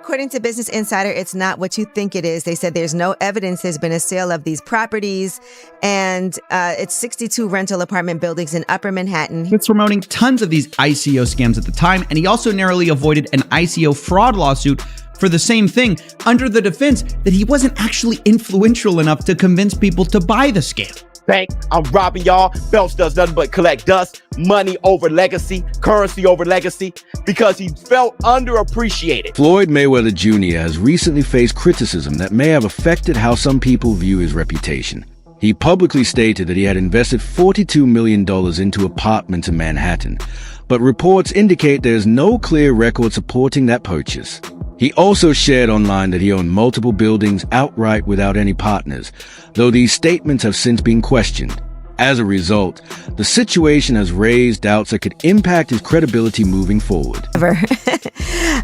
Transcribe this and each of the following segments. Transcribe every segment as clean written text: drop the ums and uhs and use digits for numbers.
according to Business Insider, it's not what you think it is. They said there's no evidence there's been a sale of these properties, and it's 62 rental apartment buildings in Upper Manhattan. It's promoting tons of these ICO scams at the time, and he also narrowly avoided an ICO fraud lawsuit for the same thing, under the defense that he wasn't actually influential enough to convince people to buy the scam. Bank, I'm robbing y'all. Phelps does nothing but collect dust, money over legacy, currency over legacy, because he felt underappreciated. Floyd Mayweather Jr. has recently faced criticism that may have affected how some people view his reputation. He publicly stated that he had invested $42 million into apartments in Manhattan, but reports indicate there's no clear record supporting that purchase. He also shared online that he owned multiple buildings outright without any partners, though these statements have since been questioned. As a result, the situation has raised doubts that could impact his credibility moving forward.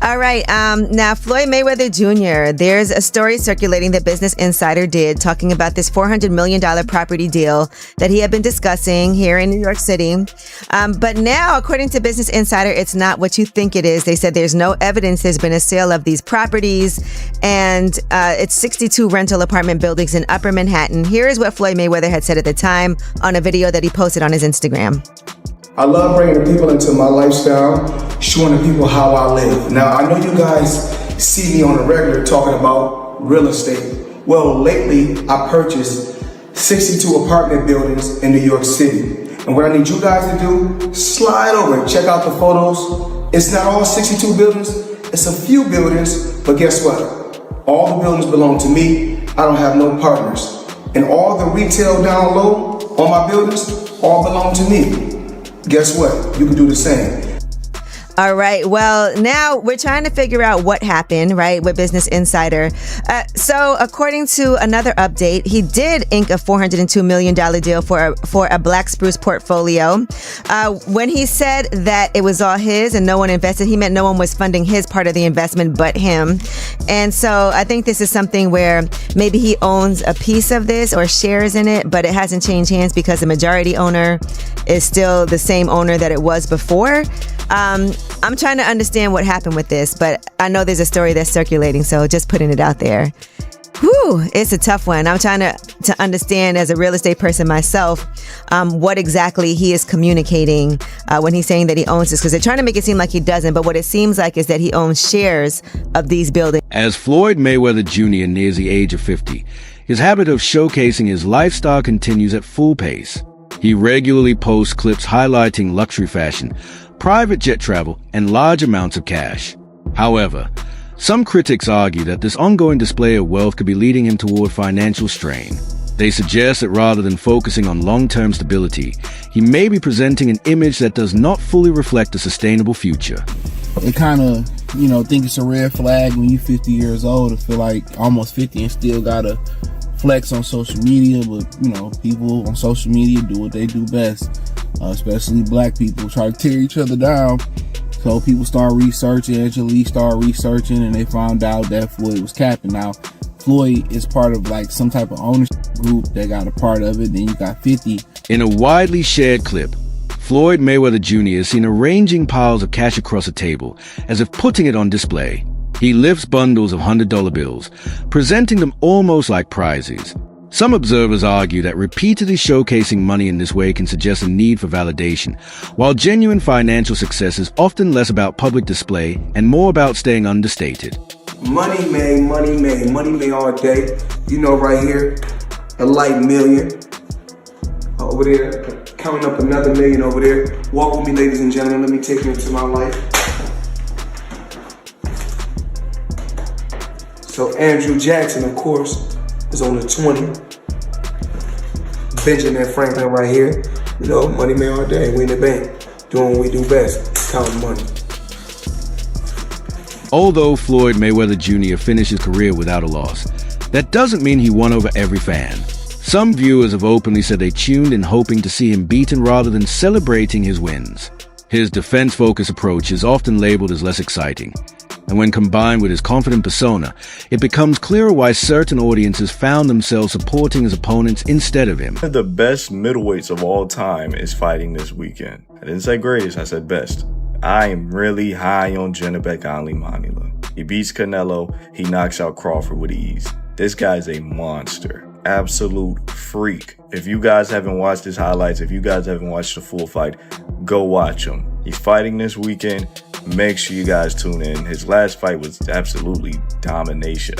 All right. Now, Floyd Mayweather Jr., there's a story circulating that Business Insider did talking about this $400 million property deal that he had been discussing here in New York City. But now, according to Business Insider, it's not what you think it is. They said there's no evidence there's been a sale of these properties, and it's 62 rental apartment buildings in Upper Manhattan. Here is what Floyd Mayweather had said at the time on a video that he posted on his Instagram. I love bringing the people into my lifestyle, showing the people how I live. Now, I know you guys see me on a regular talking about real estate. Well, lately, I purchased 62 apartment buildings in New York City. And what I need you guys to do, slide over and check out the photos. It's not all 62 buildings, it's a few buildings, but guess what? All the buildings belong to me. I don't have no partners. And all the retail down low on my buildings all belong to me. Guess what? You can do the same. All right. Well, now we're trying to figure out what happened, right, with Business Insider. So according to another update, he did ink a $402 million deal for a Black Spruce portfolio. When he said that it was all his and no one invested, he meant no one was funding his part of the investment but him. And so I think this is something where maybe he owns a piece of this or shares in it, but it hasn't changed hands because the majority owner is still the same owner that it was before. I'm trying to understand what happened with this, but I know there's a story that's circulating, so just putting it out there. Whew, it's a tough one. I'm trying to understand as a real estate person myself, what exactly he is communicating when he's saying that he owns this, because they're trying to make it seem like he doesn't, but what it seems like is that he owns shares of these buildings. As Floyd Mayweather Jr. nears the age of 50, his habit of showcasing his lifestyle continues at full pace. He regularly posts clips highlighting luxury fashion, private jet travel, and large amounts of cash. However, some critics argue that this ongoing display of wealth could be leading him toward financial strain. They suggest that rather than focusing on long-term stability, he may be presenting an image that does not fully reflect a sustainable future. They kind of, think it's a red flag when you're 50 years old to feel like almost 50 and still gotta flex on social media, but people on social media do what they do best. Especially black people try to tear each other down. So people start researching, Angela started researching, and they found out that Floyd was capping. Now, Floyd is part of like some type of ownership group that got a part of it. Then you got 50. In a widely shared clip, Floyd Mayweather Jr. is seen arranging piles of cash across a table, as if putting it on display. He lifts bundles of $100 bills, presenting them almost like prizes. Some observers argue that repeatedly showcasing money in this way can suggest a need for validation, while genuine financial success is often less about public display and more about staying understated. Money made, money made, money made all day. Right here, a light million. Over there, counting up another million over there. Walk with me, ladies and gentlemen. Let me take you into my life. So Andrew Jackson, of course, is on the 20. Benjamin Franklin right here. Money made all day. We in the bank, doing what we do best, counting money. Although Floyd Mayweather Jr. finished his career without a loss, that doesn't mean he won over every fan. Some viewers have openly said they tuned in hoping to see him beaten rather than celebrating his wins. His defense-focused approach is often labeled as less exciting, and when combined with his confident persona, it becomes clearer why certain audiences found themselves supporting his opponents instead of him. One of the best middleweights of all time is fighting this weekend. I didn't say greatest, I said best. I am really high on Janibek Ali Manila. He beats Canelo. He knocks out Crawford with ease. This guy's a monster. Absolute freak. If you guys haven't watched his highlights, if you guys haven't watched the full fight, go watch him. He's fighting this weekend. Make sure you guys tune in. His last fight was absolutely domination.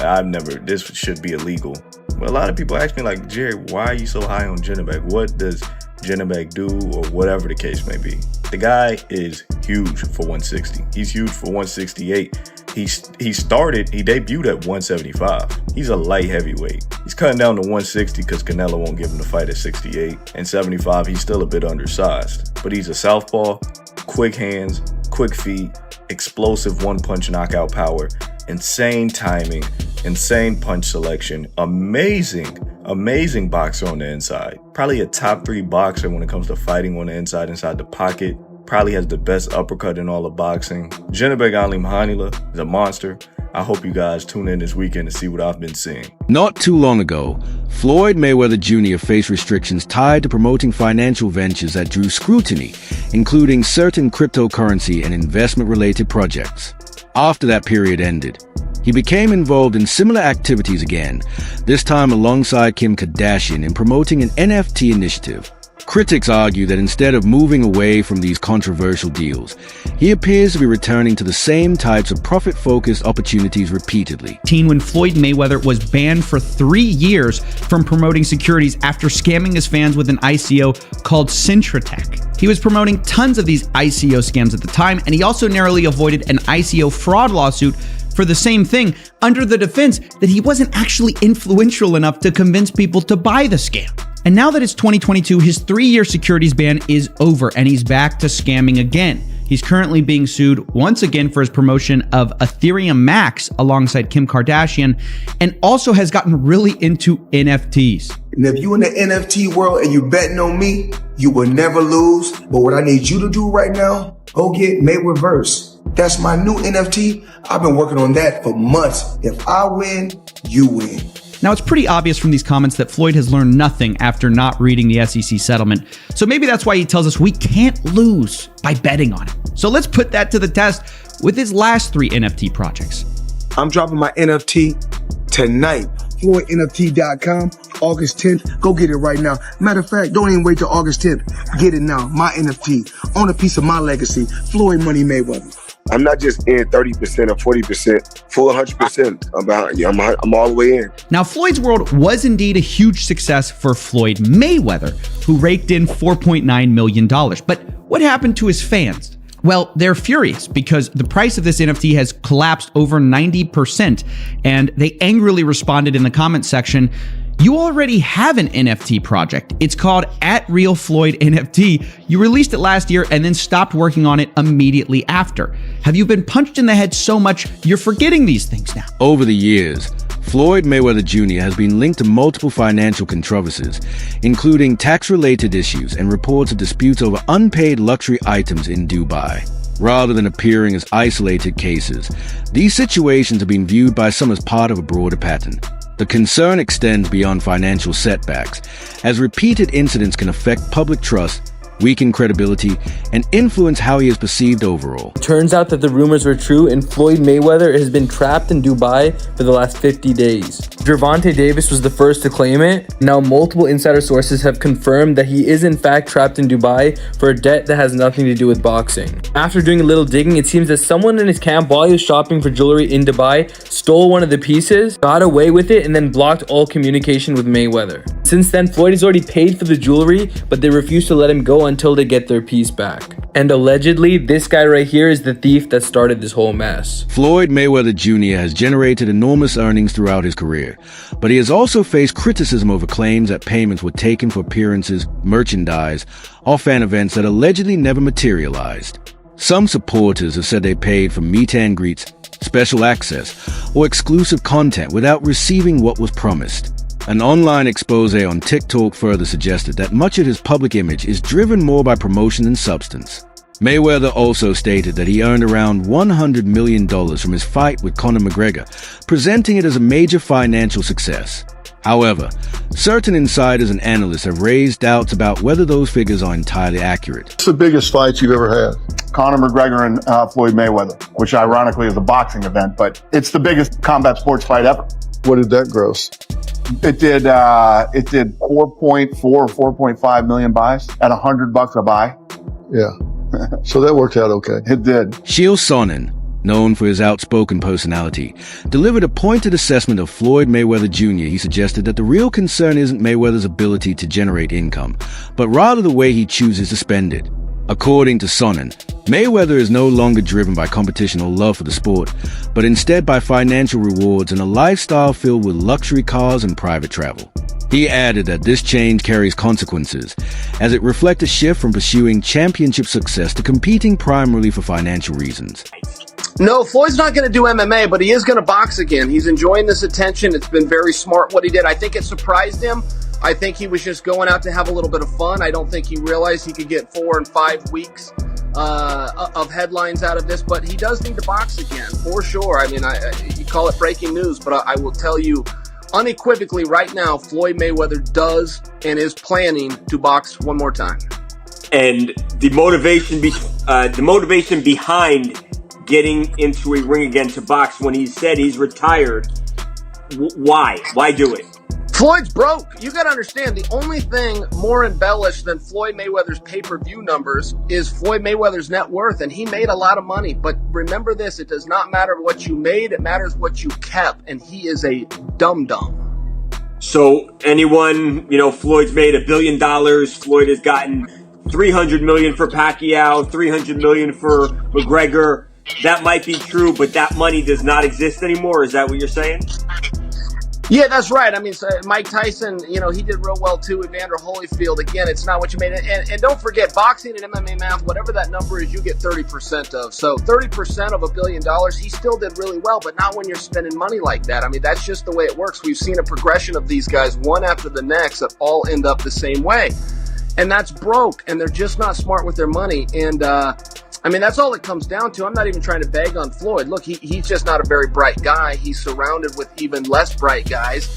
This should be illegal. But a lot of people ask me like, Jerry, why are you so high on Janibek? What does Janibek do, or whatever the case may be? The guy is huge for 160. He's huge for 168. He debuted at 175. He's a light heavyweight. He's cutting down to 160 because Canelo won't give him the fight at 68. And 75, he's still a bit undersized. But he's a southpaw, quick hands, quick feet, explosive one-punch knockout power, insane timing, insane punch selection, amazing boxer on the inside. Probably a top 3 boxer when it comes to fighting on the inside the pocket. Probably has the best uppercut in all of boxing. Janibek Ali Mahanila is a monster. I hope you guys tune in this weekend to see what I've been seeing. Not too long ago, Floyd Mayweather Jr. faced restrictions tied to promoting financial ventures that drew scrutiny, including certain cryptocurrency and investment-related projects. After that period ended, he became involved in similar activities again, this time alongside Kim Kardashian in promoting an NFT initiative. Critics argue that instead of moving away from these controversial deals, he appears to be returning to the same types of profit-focused opportunities repeatedly. When Floyd Mayweather was banned for 3 years from promoting securities after scamming his fans with an ICO called Cintratec. He was promoting tons of these ICO scams at the time, and he also narrowly avoided an ICO fraud lawsuit for the same thing, under the defense that he wasn't actually influential enough to convince people to buy the scam. And now that it's 2022, his 3-year securities ban is over, and he's back to scamming again. He's currently being sued once again for his promotion of Ethereum Max alongside Kim Kardashian, and also has gotten really into NFTs. And if you in the NFT world and you betting on me, you will never lose. But what I need you to do right now, go get Mayweatherverse. That's my new NFT. I've been working on that for months. If I win, you win. Now, it's pretty obvious from these comments that Floyd has learned nothing after not reading the SEC settlement. So maybe that's why he tells us we can't lose by betting on it. So let's put that to the test with his last 3 NFT projects. I'm dropping my NFT tonight. FloydNFT.com, August 10th. Go get it right now. Matter of fact, don't even wait till August 10th. Get it now. My NFT. Own a piece of my legacy. Floyd Money Mayweather. I'm not just in 30% or 40%, full 100%. I'm behind you. I'm all the way in. Now, Floyd's World was indeed a huge success for Floyd Mayweather, who raked in $4.9 million. But what happened to his fans? Well, they're furious because the price of this NFT has collapsed over 90%, and they angrily responded in the comments section, "You already have an NFT project. It's called @RealFloydNFT. You released it last year and then stopped working on it immediately after. Have you been punched in the head so much you're forgetting these things now?" Over the years, Floyd Mayweather Jr. has been linked to multiple financial controversies, including tax-related issues and reports of disputes over unpaid luxury items in Dubai. Rather than appearing as isolated cases, these situations have been viewed by some as part of a broader pattern. The concern extends beyond financial setbacks, as repeated incidents can affect public trust, weaken credibility, and influence how he is perceived overall. Turns out that the rumors were true, and Floyd Mayweather has been trapped in Dubai for the last 50 days. Gervonta Davis was the first to claim it. Now multiple insider sources have confirmed that he is in fact trapped in Dubai for a debt that has nothing to do with boxing. After doing a little digging, it seems that someone in his camp, while he was shopping for jewelry in Dubai, stole one of the pieces, got away with it, and then blocked all communication with Mayweather. Since then, Floyd has already paid for the jewelry, but they refuse to let him go until they get their piece back. And allegedly, this guy right here is the thief that started this whole mess. Floyd Mayweather Jr. has generated enormous earnings throughout his career, but he has also faced criticism over claims that payments were taken for appearances, merchandise, or fan events that allegedly never materialized. Some supporters have said they paid for meet and greets, special access, or exclusive content without receiving what was promised. An online expose on TikTok further suggested that much of his public image is driven more by promotion than substance. Mayweather also stated that he earned around $100 million from his fight with Conor McGregor, presenting it as a major financial success. However, certain insiders and analysts have raised doubts about whether those figures are entirely accurate. What's the biggest fight you've ever had? Conor McGregor and Floyd Mayweather, which ironically is a boxing event, but it's the biggest combat sports fight ever. What did that gross? It did 4.4 or 4.5 million buys at $100 a buy. Yeah. So that worked out okay. It did. Chael Sonnen, known for his outspoken personality, delivered a pointed assessment of Floyd Mayweather Jr. He suggested that the real concern isn't Mayweather's ability to generate income, but rather the way he chooses to spend it. According to Sonnen, Mayweather is no longer driven by competition or love for the sport, but instead by financial rewards and a lifestyle filled with luxury cars and private travel. He added that this change carries consequences, as it reflects a shift from pursuing championship success to competing primarily for financial reasons. No, Floyd's not going to do MMA, but he is going to box again. He's enjoying this attention. It's been very smart what he did. I think it surprised him. I think he was just going out to have a little bit of fun. I don't think he realized he could get 4 and 5 weeks of headlines out of this, but he does need to box again, for sure. I mean, you call it breaking news, but I will tell you unequivocally right now, Floyd Mayweather does and is planning to box one more time. And the motivation behind getting into a ring again to box when he said he's retired, why? Why do it? Floyd's broke. You got to understand, the only thing more embellished than Floyd Mayweather's pay-per-view numbers is Floyd Mayweather's net worth, and he made a lot of money. But remember this, it does not matter what you made, it matters what you kept, and he is a dum-dum. So anyone, Floyd's made $1 billion, Floyd has gotten $300 million for Pacquiao, $300 million for McGregor. That might be true, but that money does not exist anymore. Is that what you're saying? Yeah, that's right. I mean, so Mike Tyson, he did real well too. Evander Holyfield, again, it's not what you made. And don't forget, boxing and MMA math, whatever that number is, you get 30% of. So 30% of $1 billion, he still did really well, but not when you're spending money like that. I mean, that's just the way it works. We've seen a progression of these guys, one after the next, that all end up the same way. And that's broke, and they're just not smart with their money. And, I mean, that's all it comes down to. I'm not even trying to bag on Floyd. Look, he's just not a very bright guy. He's surrounded with even less bright guys.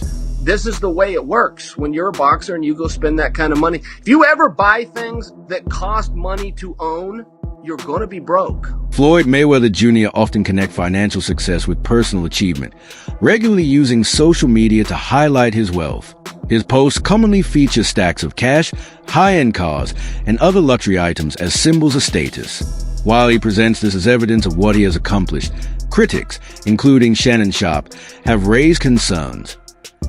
This is the way it works when you're a boxer and you go spend that kind of money. If you ever buy things that cost money to own, you're going to be broke. Floyd Mayweather Jr. often connect financial success with personal achievement, regularly using social media to highlight his wealth. His posts commonly feature stacks of cash, high-end cars, and other luxury items as symbols of status. While he presents this as evidence of what he has accomplished, critics, including Shannon Sharpe, have raised concerns.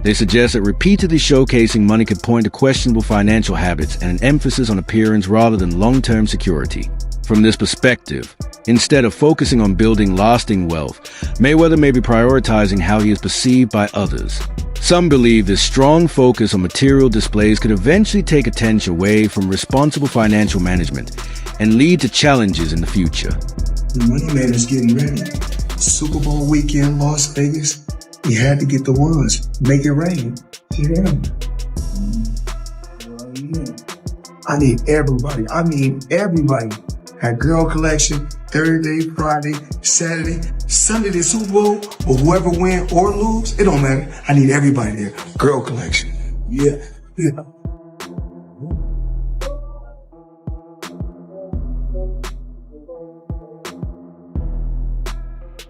They suggest that repeatedly showcasing money could point to questionable financial habits and an emphasis on appearance rather than long-term security. From this perspective, instead of focusing on building lasting wealth, Mayweather may be prioritizing how he is perceived by others. Some believe this strong focus on material displays could eventually take attention away from responsible financial management and lead to challenges in the future. The money man is getting ready. Super Bowl weekend, Las Vegas. You had to get the ones. Make it rain. Get in. I need everybody. I mean everybody. Had Girl Collection, Thursday, Friday, Saturday, Sunday, the Super Bowl, or whoever win or lose, it don't matter. I need everybody there. Girl Collection. Yeah.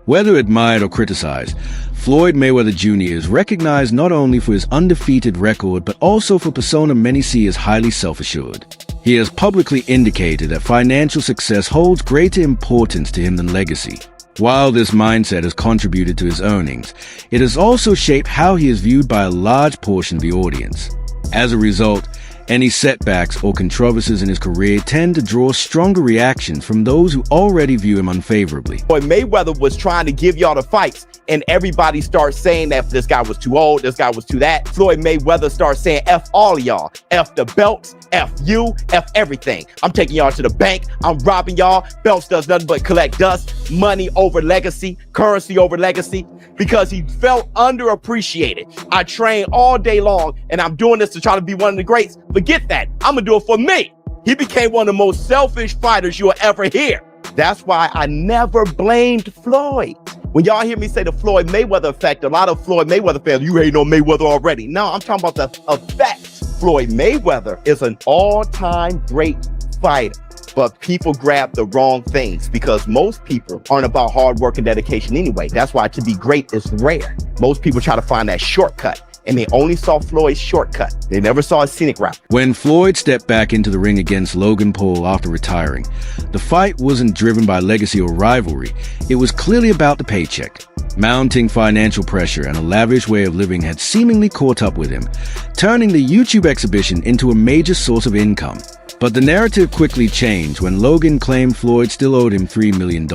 Whether admired or criticized, Floyd Mayweather Jr. is recognized not only for his undefeated record, but also for a persona many see as highly self-assured. He has publicly indicated that financial success holds greater importance to him than legacy. While this mindset has contributed to his earnings, it has also shaped how he is viewed by a large portion of the audience. As a result, any setbacks or controversies in his career tend to draw stronger reactions from those who already view him unfavorably. Floyd Mayweather was trying to give y'all the fights, and everybody starts saying that this guy was too old, this guy was too that. Floyd Mayweather starts saying F all of y'all. F the belts, F you, F everything. I'm taking y'all to the bank. I'm robbing y'all. Belts does nothing but collect dust. Money over legacy. Currency over legacy. Because he felt underappreciated. I train all day long, and I'm doing this to try to be one of the greats. Forget that. I'm going to do it for me. He became one of the most selfish fighters you'll ever hear. That's why I never blamed Floyd. When y'all hear me say the Floyd Mayweather effect, a lot of Floyd Mayweather fans, you hating on Mayweather already. No, I'm talking about the effect. Floyd Mayweather is an all-time great fighter, but people grab the wrong things because most people aren't about hard work and dedication anyway. That's why to be great is rare. Most people try to find that shortcut, and they only saw Floyd's shortcut. They never saw his scenic route. When Floyd stepped back into the ring against Logan Paul after retiring, the fight wasn't driven by legacy or rivalry. It was clearly about the paycheck. Mounting financial pressure and a lavish way of living had seemingly caught up with him, turning the YouTube exhibition into a major source of income. But the narrative quickly changed when Logan claimed Floyd still owed him $3 million.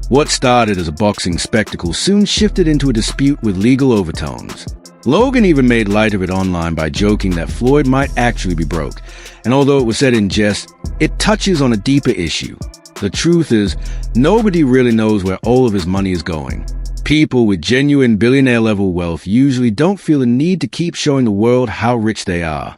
What started as a boxing spectacle soon shifted into a dispute with legal overtones. Logan even made light of it online by joking that Floyd might actually be broke, and although it was said in jest, it touches on a deeper issue. The truth is, nobody really knows where all of his money is going. People with genuine billionaire-level wealth usually don't feel the need to keep showing the world how rich they are.